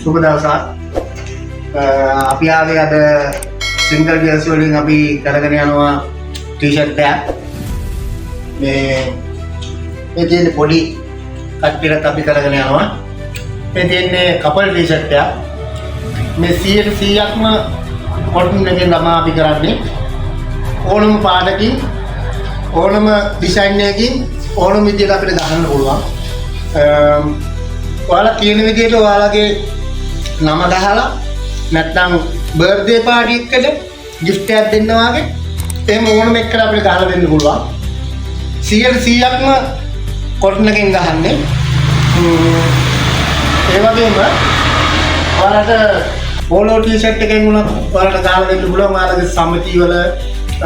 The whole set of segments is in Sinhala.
සුබ දවසක්. අපි ආවේ අද සිංගල් ගර්ල්ස් වලින් අපි කරගෙන යනවා ටී-ෂර්ට් එකක්. මේ තියෙන පොඩි කට්ටියට අපි කරගෙන යනවා. මේ තියෙන්නේ කපල් ටී-ෂර්ට් එකක්. මේ 100%ක්ම කොටන් එකෙන් තමයි අපි කරන්නේ. ඕනම පාටකින් ඕනම ඩිසයින් එකකින් ඕනම විදිහට අපිට ගහන්න පුළුවන්. ඔයාලා කියන විදිහට ඔයාලගේ නම ගහලා නැත්නම් බර්ත්ඩේ පාටි එකකට gift එකක් දෙන්න වාගේ එහෙම ඕනම එකකට අපිට ගහලා දෙන්න පුළුවන්. 100%ක්ම කොටන් එකෙන් ගහන්නේ. ඒ වගේම ඔයාලට පොලෝ ටී-ෂර්ට් එකෙන් උනත් ඔයාලට ගහලා දෙන්න පුළුවන්. ඔයාලගේ සමිති වල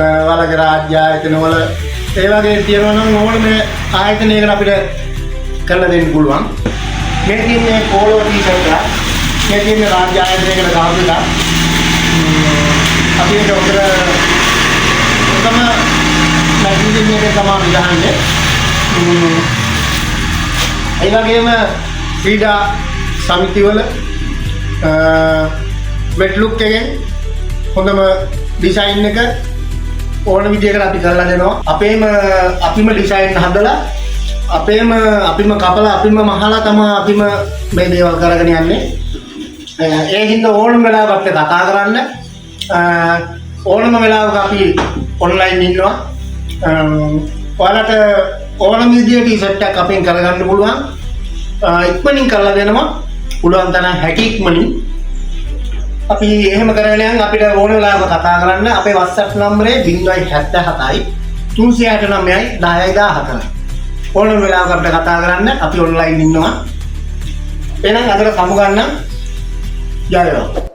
ඔයාලගේ රාජ්‍ය ආයතන වල ඒ වගේ තියෙනවා නම් ඕනම ආයතනයකට අපිට කරලා දෙන්න පුළුවන්. මේ තියෙන්නේ පොලෝ ටී-ෂර්ට් එක. මේ තියෙන්නේ රාජ්‍ය ආයතනයකට ගහපුවා. අපි ඒක උතර එකම මැගසින් එකේ තමයි ගහන්නේ. ඒ වගේම ක්‍රීඩා සමිති වල වෙට් ලුක් එකෙන් හොඳම ඩිසයින් එක ඕන විදිහකට අපි කරලා දෙනවා. අපිම ඩිසයින් හදලා අපිම කපලා අපිම මහලා තමයි අපිම මේ දේවල් කරගෙන යන්නේ. ඒ හින්දා ඕනම වෙලාවකට කතා කරන්න ඕනම වෙලාවක අපි ඔන්ලයින් ඉන්නවා. ඔයාලට ඕනම විදිහට ටී-ෂර්ට් එකක් අපෙන් කරගන්න පුළුවන්. ඉක්මනින් කරලා දෙනවා. පුළුවන් තරම් හැකි ඉක්මනින් අපි එහෙම කරගෙන යන් අපිට ඕන වෙලාවක කතා කරන්න අපේ WhatsApp නම්බරේ 077යි 369යි 10යි 14යි. ඕන වෙලාවක අපිට කතා කරන්න අපි ඔන්ලයින් ඉන්නවා. එහෙනම් අදට සමු ගන්න. ජය වේවා.